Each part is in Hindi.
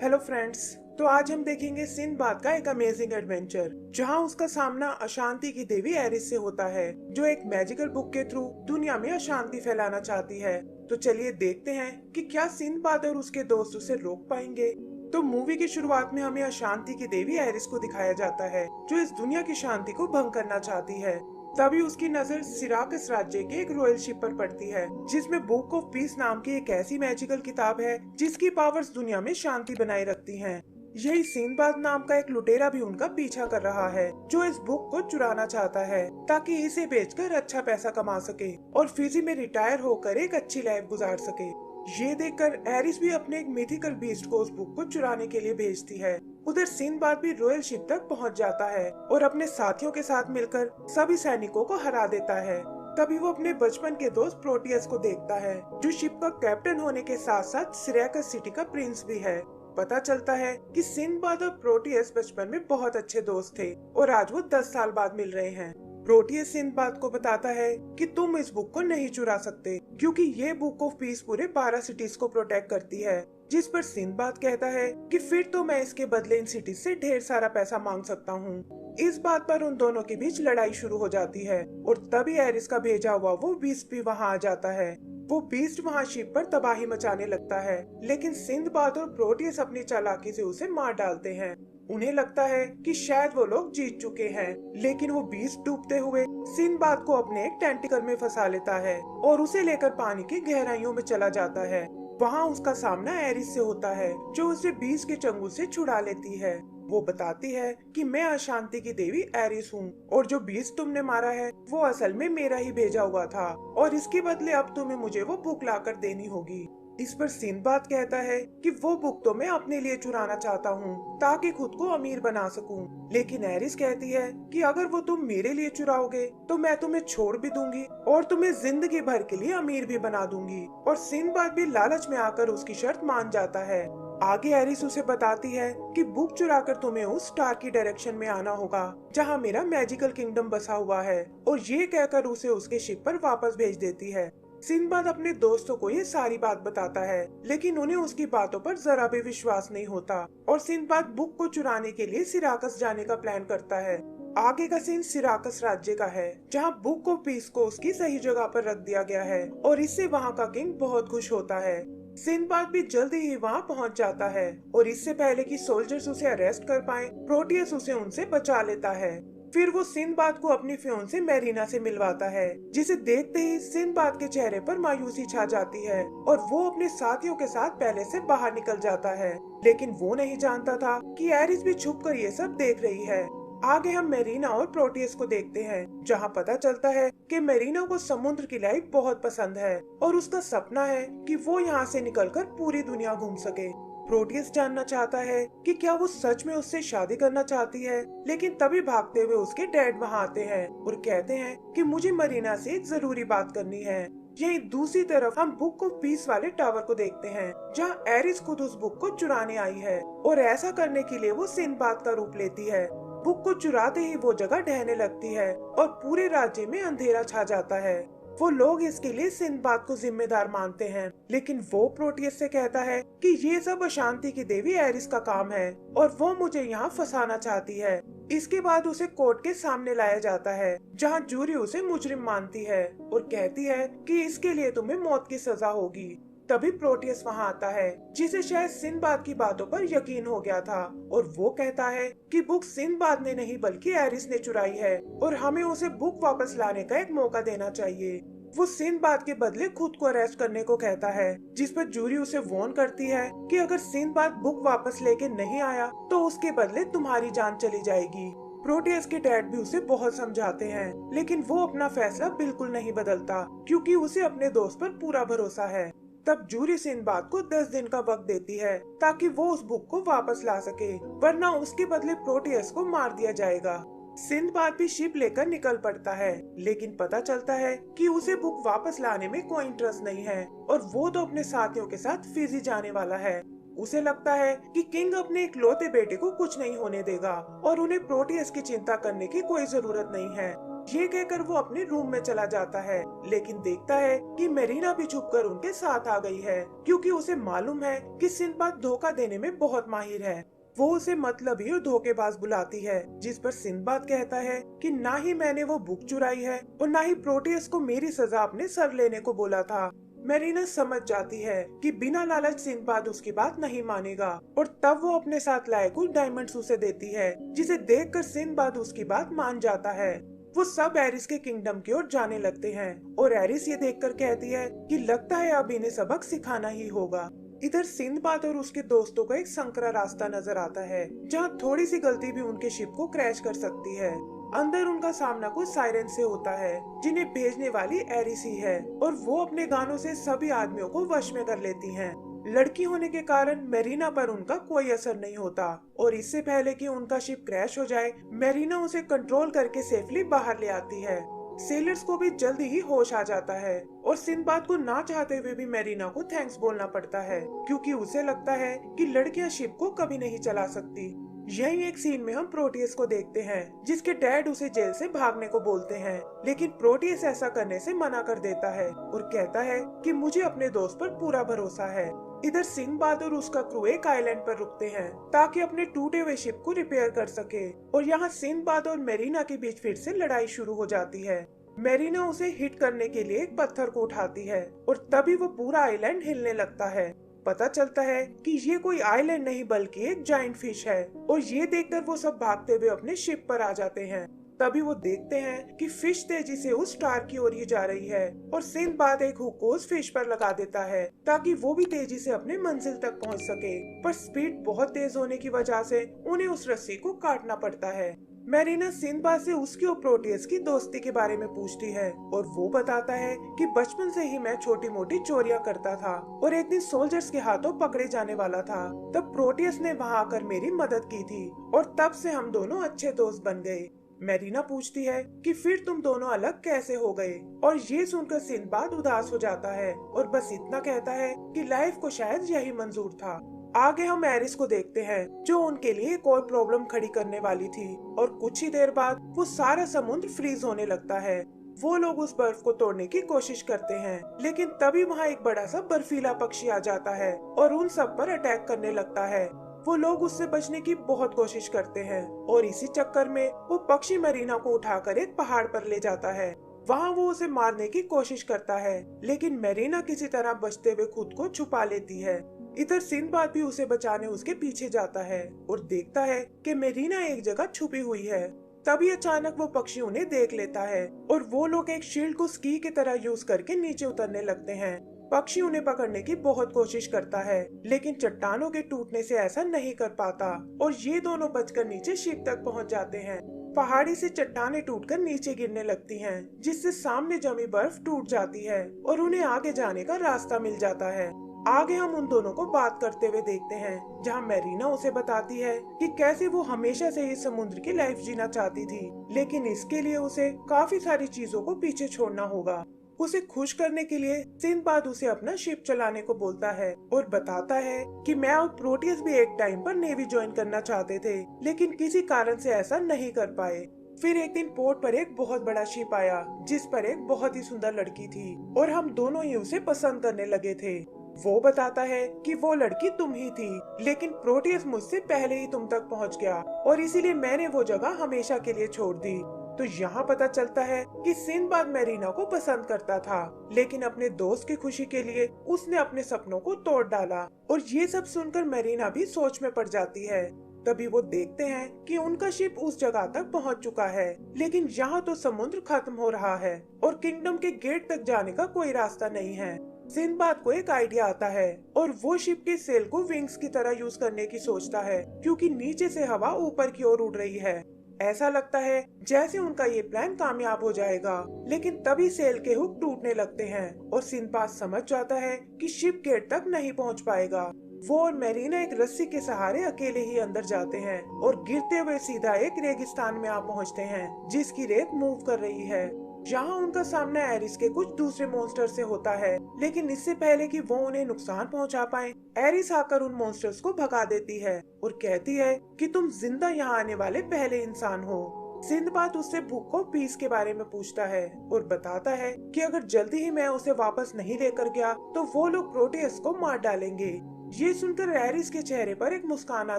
Hello friends. तो आज हम देखेंगे सिंदबाद का एक अमेजिंग एडवेंचर जहां उसका सामना अशांति की देवी एरिस से होता है, जो एक मैजिकल बुक के थ्रू दुनिया में अशांति फैलाना चाहती है। तो चलिए देखते हैं कि क्या सिंदबाद और उसके दोस्त उसे रोक पाएंगे। तो मूवी की शुरुआत में हमें अशांति की देवी एरिस को दिखाया जाता है, जो इस दुनिया की शांति को भंग करना चाहती है। तभी उसकी नजर सिराकस राज्य के एक रॉयल शिप पर पड़ती है, जिसमें बुक ऑफ पीस नाम की एक ऐसी मैजिकल किताब है जिसकी पावर्स दुनिया में शांति बनाए रखती हैं। यही सिंदबाद नाम का एक लुटेरा भी उनका पीछा कर रहा है, जो इस बुक को चुराना चाहता है ताकि इसे बेचकर अच्छा पैसा कमा सके और फिजी में रिटायर होकर एक अच्छी लाइफ गुजार सके। ये देखकर एरिस भी अपने एक मिथिकल बीस्ट को उस बुक को चुराने के लिए भेजती है। उधर सिंदबाद भी रॉयल शिप तक पहुंच जाता है और अपने साथियों के साथ मिलकर सभी सैनिकों को हरा देता है। तभी वो अपने बचपन के दोस्त प्रोटियस को देखता है, जो शिप का कैप्टन होने के साथ साथ सिराकस सिटी का प्रिंस भी है। पता चलता है कि सिंदबाद और प्रोटियस बचपन में बहुत अच्छे दोस्त थे और आज वो 10 साल बाद मिल रहे हैं। प्रोटियस सिंदबाद को बताता है कि तुम इस बुक को नहीं चुरा सकते, क्योंकि ये बुक ऑफ पीस पूरे 12 सिटीज को प्रोटेक्ट करती है। जिस पर सिंदबाद कहता है कि फिर तो मैं इसके बदले इन सिटीज से ढेर सारा पैसा मांग सकता हूँ। इस बात पर उन दोनों के बीच लड़ाई शुरू हो जाती है और तभी एरिस का भेजा हुआ वो बीस्ट भी वहाँ आ जाता है। वो बीस्ट वहाँ शिप पर तबाही मचाने लगता है, लेकिन सिंदबाद और प्रोटियस अपनी चालाकी से उसे मार डालते हैं। उन्हें लगता है कि शायद वो लोग जीत चुके हैं, लेकिन वो बीस्ट डूबते हुए सिंदबाद को अपने एक टेंटिकल में फंसा लेता है और उसे लेकर पानी की गहराइयों में चला जाता है। वहाँ उसका सामना एरिस से होता है, जो उसे बीस्ट के चंगुल से छुड़ा लेती है। वो बताती है कि मैं अशांति की देवी एरिस हूँ और जो बीस्ट तुमने मारा है वो असल में मेरा ही भेजा हुआ था और इसके बदले अब तुम्हें मुझे वो बुक लाकर देनी होगी। इस पर सिंदबाद कहता है कि वो बुक तो मैं अपने लिए चुराना चाहता हूँ ताकि खुद को अमीर बना सकूं। लेकिन एरिस कहती है कि अगर वो तुम मेरे लिए चुराओगे तो मैं तुम्हें छोड़ भी दूंगी और तुम्हें जिंदगी भर के लिए अमीर भी बना दूंगी। और सिंदबाद भी लालच में आकर उसकी शर्त मान जाता है। आगे एरिस उसे बताती है कि बुक चुराकर तुम्हें उस स्टार की डायरेक्शन में आना होगा जहाँ मेरा मैजिकल किंगडम बसा हुआ है, और ये कहकर उसे उसके शिप पर वापस भेज देती है। सिंदबाद अपने दोस्तों को ये सारी बात बताता है, लेकिन उन्हें उसकी बातों पर जरा भी विश्वास नहीं होता और सिंदबाद बुक को चुराने के लिए सिराकस जाने का प्लान करता है। आगे का सीन सिराकस राज्य का है, जहाँ बुक ऑफ पीस को उसकी सही जगह पर रख दिया गया है और इससे वहाँ का किंग बहुत खुश होता है। सिंदबाद भी जल्दी ही वहाँ पहुँच जाता है और इससे पहले कि सोल्जर्स उसे अरेस्ट कर पाए, प्रोटियस उसे उनसे बचा लेता है। फिर वो सिंदबाद को अपनी फियोंसे मेरीना से मिलवाता है, जिसे देखते ही सिंदबाद के चेहरे पर मायूसी छा जाती है और वो अपने साथियों के साथ पहले से बाहर निकल जाता है। लेकिन वो नहीं जानता था कि एरिस भी छुपकर ये सब देख रही है। आगे हम मेरीना और प्रोटियस को देखते हैं, जहां पता चलता है कि मेरीना को समुद्र की लाइफ बहुत पसंद है और उसका सपना है कि वो यहाँ से निकलकर पूरी दुनिया घूम सके। प्रोटियस जानना चाहता है कि क्या वो सच में उससे शादी करना चाहती है, लेकिन तभी भागते हुए उसके डैड वहाँ आते हैं और कहते हैं कि मुझे मरीना से एक जरूरी बात करनी है। यही दूसरी तरफ हम बुक ऑफ पीस वाले टावर को देखते हैं, जहाँ एरिस खुद उस बुक को चुराने आई है और ऐसा करने के लिए वो सिंदबाद का रूप लेती है। बुक को चुराते ही वो जगह ढहने लगती है और पूरे राज्य में अंधेरा छा जाता है। वो लोग इसके लिए सिंदबाद को जिम्मेदार मानते हैं, लेकिन वो प्रोटियस से कहता है कि ये सब अशांति की देवी एरिस का काम है और वो मुझे यहाँ फंसाना चाहती है। इसके बाद उसे कोर्ट के सामने लाया जाता है, जहाँ जूरी उसे मुजरिम मानती है और कहती है कि इसके लिए तुम्हें मौत की सजा होगी। तभी प्रोटियस वहाँ आता है, जिसे शायद सिंदबाद की बातों पर यकीन हो गया था और वो कहता है कि बुक सिंदबाद ने नहीं बल्कि एरिस ने चुराई है और हमें उसे बुक वापस लाने का एक मौका देना चाहिए। वो सिंदबाद के बदले खुद को अरेस्ट करने को कहता है, जिस पर जूरी उसे वार्न करती है कि अगर सिंदबाद बुक वापस लेके नहीं आया तो उसके बदले तुम्हारी जान चली जाएगी। प्रोटियस के डैड भी उसे बहुत समझाते हैं, लेकिन वो अपना फैसला बिल्कुल नहीं बदलता, क्योंकि उसे अपने दोस्त पर पूरा भरोसा है। तब जूरी सिंदबाद को 10 दिन का वक्त देती है ताकि वो उस बुक को वापस ला सके, वरना उसके बदले प्रोटियस को मार दिया जाएगा। सिंदबाद भी शिप लेकर निकल पड़ता है, लेकिन पता चलता है कि उसे बुक वापस लाने में कोई इंटरेस्ट नहीं है और वो तो अपने साथियों के साथ फिजी जाने वाला है। उसे लगता है कि किंग अपने इकलौते बेटे को कुछ नहीं होने देगा और उन्हें प्रोटियस की चिंता करने की कोई जरूरत नहीं है। ये कहकर वो अपने रूम में चला जाता है, लेकिन देखता है कि मेरीना भी छुपकर उनके साथ आ गई है, क्योंकि उसे मालूम है कि सिंदबाद धोखा देने में बहुत माहिर है। वो उसे मतलबी और धोखेबाज बुलाती है, जिस पर सिंदबाद कहता है कि ना ही मैंने वो बुक चुराई है और ना ही प्रोटियस को मेरी सजा अपने सर लेने को बोला था। मेरीना समझ जाती है कि बिना लालच सिंदबाद उसकी बात नहीं मानेगा, और तब वो अपने साथ लाए कुछ डायमंड्स उसे देती है, जिसे देखकर सिंदबाद उसकी बात मान जाता है। वो सब एरिस के किंगडम की ओर जाने लगते हैं, और एरिस ये देखकर कहती है कि लगता है अब इन्हें सबक सिखाना ही होगा। इधर सिंदबाद और उसके दोस्तों को एक संकरा रास्ता नजर आता है, जहाँ थोड़ी सी गलती भी उनके शिप को क्रैश कर सकती है। अंदर उनका सामना कुछ सायरन से होता है, जिन्हें भेजने वाली एरिस ही है, और वो अपने गानों से सभी आदमियों को वश में कर लेती हैं। लड़की होने के कारण मेरीना पर उनका कोई असर नहीं होता, और इससे पहले कि उनका शिप क्रैश हो जाए, मेरीना उसे कंट्रोल करके सेफली बाहर ले आती है। सेलर्स को भी जल्दी ही होश आ जाता है, और सिंदबाद को ना चाहते हुए भी मेरीना को थैंक्स बोलना पड़ता है, क्योंकि उसे लगता है कि लड़कियां शिप को कभी नहीं चला सकती। यही एक सीन में हम प्रोटियस को देखते हैं, जिसके डैड उसे जेल से भागने को बोलते हैं, लेकिन प्रोटियस ऐसा करने से मना कर देता है और कहता है कि मुझे अपने दोस्त पर पूरा भरोसा है। इधर सिंदबाद और उसका क्रू एक आइलैंड पर रुकते हैं ताकि अपने टूटे हुए शिप को रिपेयर कर सके, और यहाँ सिंदबाद और मेरीना के बीच फिर से लड़ाई शुरू हो जाती है। मेरीना उसे हिट करने के लिए एक पत्थर को उठाती है, और तभी वो पूरा आइलैंड हिलने लगता है। पता चलता है कि ये कोई आइलैंड नहीं बल्कि एक जायंट फिश है, और ये देखकर वो सब भागते हुए अपने शिप पर आ जाते हैं। तभी वो देखते हैं कि फिश तेजी से उस स्टार की ओर ही जा रही है, और सिंदबाद एक हुक को उस फिश पर लगा देता है ताकि वो भी तेजी से अपने मंजिल तक पहुंच सके, पर स्पीड बहुत तेज होने की वजह से उन्हें उस रस्सी को काटना पड़ता है। मेरीना सिंदबाद से उसकी और प्रोटियस की दोस्ती के बारे में पूछती है, और वो बताता है कि बचपन से ही मैं छोटी मोटी चोरियां करता था, और एक दिन सोल्जर्स के हाथों पकड़े जाने वाला था। तब प्रोटियस ने वहां आकर मेरी मदद की थी, और तब से हम दोनों अच्छे दोस्त बन गए। मेरीना पूछती है कि फिर तुम दोनों अलग कैसे हो गए, और ये सुनकर सिंदबाद उदास हो जाता है और बस इतना कहता है कि लाइफ को शायद यही मंजूर था। आगे हम एरिस को देखते हैं, जो उनके लिए एक और प्रॉब्लम खड़ी करने वाली थी, और कुछ ही देर बाद वो सारा समुद्र फ्रीज होने लगता है। वो लोग उस बर्फ को तोड़ने की कोशिश करते हैं, लेकिन तभी वहाँ एक बड़ा सा बर्फीला पक्षी आ जाता है और उन सब पर अटैक करने लगता है। वो लोग उससे बचने की बहुत कोशिश करते हैं, और इसी चक्कर में वो पक्षी मेरीना को उठाकर एक पहाड़ पर ले जाता है। वहाँ वो उसे मारने की कोशिश करता है, लेकिन मेरीना किसी तरह बचते हुए खुद को छुपा लेती है। इधर सिंदबाद भी उसे बचाने उसके पीछे जाता है और देखता है कि मेरीना एक जगह छुपी हुई है। तभी अचानक वो पक्षी उन्हें देख लेता है, और वो लोग एक शील्ड को स्की की तरह यूज करके नीचे उतरने लगते हैं। पक्षी उन्हें पकड़ने की बहुत कोशिश करता है, लेकिन चट्टानों के टूटने से ऐसा नहीं कर पाता, और ये दोनों बचकर नीचे शिप तक पहुंच जाते हैं। पहाड़ी से चट्टानें टूटकर नीचे गिरने लगती हैं, जिससे सामने जमी बर्फ टूट जाती है और उन्हें आगे जाने का रास्ता मिल जाता है। आगे हम उन दोनों को बात करते हुए देखते हैं, जहाँ मेरीना उसे बताती है कि कैसे वो हमेशा से ही समुद्र की लाइफ जीना चाहती थी, लेकिन इसके लिए उसे काफी सारी चीजों को पीछे छोड़ना होगा। उसे खुश करने के लिए सिंदबाद उसे अपना शिप चलाने को बोलता है और बताता है कि मैं और प्रोटियस भी एक टाइम पर नेवी ज्वाइन करना चाहते थे, लेकिन किसी कारण से ऐसा नहीं कर पाए। फिर एक दिन पोर्ट पर एक बहुत बड़ा शिप आया, जिस पर एक बहुत ही सुंदर लड़की थी, और हम दोनों ही उसे पसंद करने लगे थे। वो बताता है कि वो लड़की तुम ही थी, लेकिन प्रोटियस मुझसे पहले ही तुम तक पहुंच गया, और इसीलिए मैंने वो जगह हमेशा के लिए छोड़ दी। तो यहाँ पता चलता है कि सिंदबाद मेरीना को पसंद करता था, लेकिन अपने दोस्त की खुशी के लिए उसने अपने सपनों को तोड़ डाला, और ये सब सुनकर मेरीना भी सोच में पड़ जाती है। तभी वो देखते हैं कि उनका शिप उस जगह तक पहुंच चुका है, लेकिन यहाँ तो समुद्र खत्म हो रहा है और किंगडम के गेट तक जाने का कोई रास्ता नहीं है। सिंदबाद को एक आइडिया आता है, और वो शिप के सेल को विंग्स की तरह यूज करने की सोचता है, क्योंकि नीचे से हवा ऊपर की ओर उड़ रही है। ऐसा लगता है जैसे उनका ये प्लान कामयाब हो जाएगा, लेकिन तभी सेल के हुक टूटने लगते हैं और सिंदबाद समझ जाता है कि शिप गेट तक नहीं पहुंच पाएगा। वो और मेरीना एक रस्सी के सहारे अकेले ही अंदर जाते हैं और गिरते हुए सीधा एक रेगिस्तान में आ पहुंचते हैं, जिसकी रेत मूव कर रही है। जहाँ उनका सामना एरिस के कुछ दूसरे मॉन्स्टर से होता है, लेकिन इससे पहले कि वो उन्हें नुकसान पहुंचा पाए, एरिस आकर उन मॉन्स्टर्स को भगा देती है और कहती है कि तुम जिंदा यहाँ आने वाले पहले इंसान हो। सिंदबाद उससे बुक ऑफ पीस के बारे में पूछता है और बताता है कि अगर जल्दी ही मैं उसे वापस नहीं लेकर गया तो वो लोग प्रोटियस को मार डालेंगे। ये सुनकर एरिस के चेहरे पर एक मुस्कान आ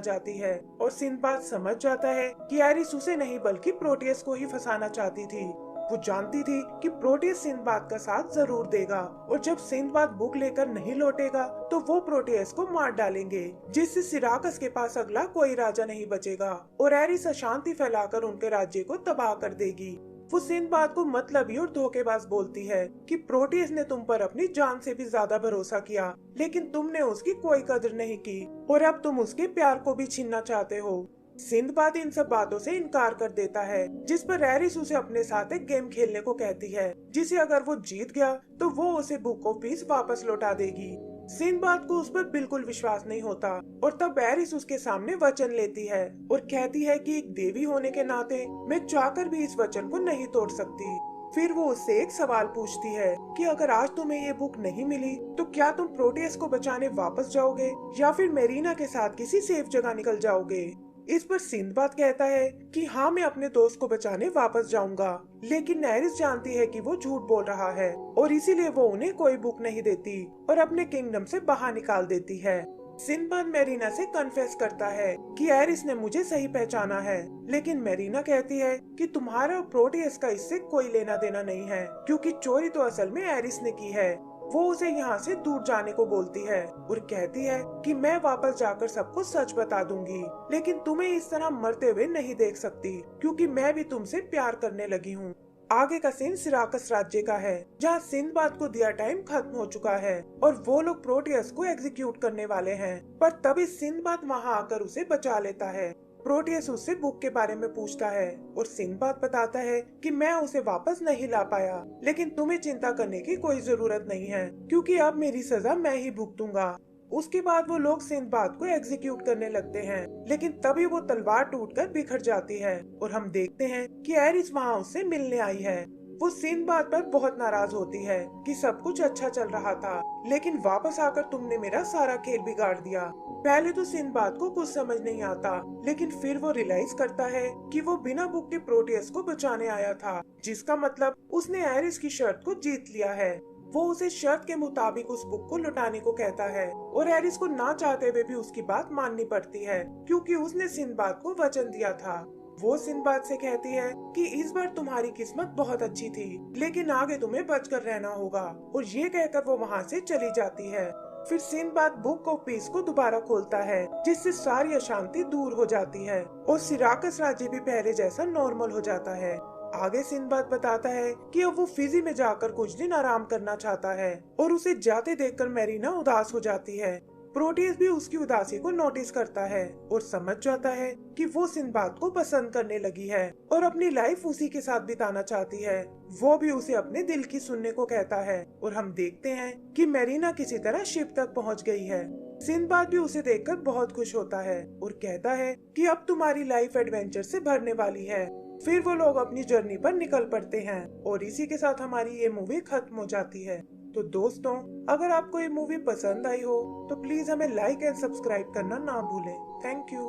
जाती है और सिंदबाद समझ जाता है कि एरिस उसे नहीं बल्कि प्रोटियस को ही फंसाना चाहती थी। वो जानती थी कि प्रोटियस सिंदबाद का साथ जरूर देगा और जब सिंदबाद बुक लेकर नहीं लौटेगा तो वो प्रोटियस को मार डालेंगे, जिससे सिराकस के पास अगला कोई राजा नहीं बचेगा और एरिस अशांति फैलाकर उनके राज्य को तबाह कर देगी। वो सिंदबाद को मतलबी और धोखेबाज बोलती है कि प्रोटियस ने तुम पर अपनी जान से भी ज्यादा भरोसा किया, लेकिन तुमने उसकी कोई कदर नहीं की और अब तुम उसके प्यार को भी छीनना चाहते हो। सिंदबाद इन सब बातों से इनकार कर देता है, जिस पर एरिस उसे अपने साथ एक गेम खेलने को कहती है, जिसे अगर वो जीत गया तो वो उसे बुक ऑफ पीस वापस लौटा देगी। सिंदबाद को उस पर बिल्कुल विश्वास नहीं होता और तब एरिस उसके सामने वचन लेती है और कहती है कि एक देवी होने के नाते मैं चाहकर भी इस वचन को नहीं तोड़ सकती। फिर वो उससे एक सवाल पूछती है कि अगर आज तुम्हें ये बुक नहीं मिली तो क्या तुम प्रोटियस को बचाने वापस जाओगे या फिर मेरीना के साथ किसी सेफ जगह निकल जाओगे। इस पर सिंदबाद कहता है कि हाँ, मैं अपने दोस्त को बचाने वापस जाऊंगा, लेकिन एरिस जानती है कि वो झूठ बोल रहा है और इसीलिए वो उन्हें कोई बुक नहीं देती और अपने किंगडम से बाहर निकाल देती है। सिंदबाद मेरीना से कन्फेस करता है कि एरिस ने मुझे सही पहचाना है, लेकिन मेरीना कहती है कि तुम्हारा और प्रोटियस का इससे कोई लेना देना नहीं है, क्योंकि चोरी तो असल में एरिस ने की है। वो उसे यहाँ से दूर जाने को बोलती है और कहती है कि मैं वापस जाकर सबको सच बता दूंगी, लेकिन तुम्हें इस तरह मरते हुए नहीं देख सकती, क्योंकि मैं भी तुमसे प्यार करने लगी हूँ। आगे का सीन सिराकस राज्य का है, जहाँ सिंदबाद को दिया टाइम खत्म हो चुका है और वो लोग प्रोटियस को एग्जीक्यूट करने वाले हैं, पर तभी सिंदबाद वहाँ आकर उसे बचा लेता है। प्रोटियस उससे बुक के बारे में पूछता है और सिंदबाद बताता है कि मैं उसे वापस नहीं ला पाया, लेकिन तुम्हें चिंता करने की कोई जरूरत नहीं है, क्योंकि अब मेरी सजा मैं ही भुगतूंगा। उसके बाद वो लोग सिंदबाद को एग्जीक्यूट करने लगते हैं, लेकिन तभी वो तलवार टूटकर बिखर जाती है और हम देखते हैं कि एरिस वहाँ उससे मिलने आई है। वो सिंदबाद पर बहुत नाराज होती है कि सब कुछ अच्छा चल रहा था, लेकिन वापस आकर तुमने मेरा सारा खेल बिगाड़ दिया। पहले तो सिंदबाद को कुछ समझ नहीं आता, लेकिन फिर वो रियलाइज करता है कि वो बिना बुक के प्रोटियस को बचाने आया था, जिसका मतलब उसने एरिस की शर्त को जीत लिया है। वो उसे शर्त के मुताबिक उस बुक को लौटाने को कहता है और एरिस को ना चाहते हुए भी उसकी बात माननी पड़ती है, क्योंकि उसने सिंदबाद को वचन दिया था। वो सिंदबाद से कहती है कि इस बार तुम्हारी किस्मत बहुत अच्छी थी, लेकिन आगे तुम्हें बचकर रहना होगा, और ये कहकर वो वहाँ से चली जाती है। फिर सिंदबाद बुक ऑफ पीस को दोबारा खोलता है, जिससे सारी अशांति दूर हो जाती है और सिराकस राज्य भी पहले जैसा नॉर्मल हो जाता है। आगे सिंदबाद बताता है कि अब वो फिजी में जाकर कुछ दिन आराम करना चाहता है और उसे जाते देखकर मेरीना उदास हो जाती है। प्रोटियस भी उसकी उदासी को नोटिस करता है और समझ जाता है कि वो सिंदबाद को पसंद करने लगी है और अपनी लाइफ उसी के साथ बिताना चाहती है। वो भी उसे अपने दिल की सुनने को कहता है और हम देखते हैं कि मेरीना किसी तरह शिप तक पहुंच गई है। सिंदबाद भी उसे देखकर बहुत खुश होता है और कहता है कि अब तुम्हारी लाइफ एडवेंचर से भरने वाली है। फिर वो लोग अपनी जर्नी पर निकल पड़ते हैं और इसी के साथ हमारी ये मूवी खत्म हो जाती है। तो दोस्तों, अगर आपको ये मूवी पसंद आई हो तो प्लीज हमें लाइक एंड सब्सक्राइब करना ना भूलें। Thank you.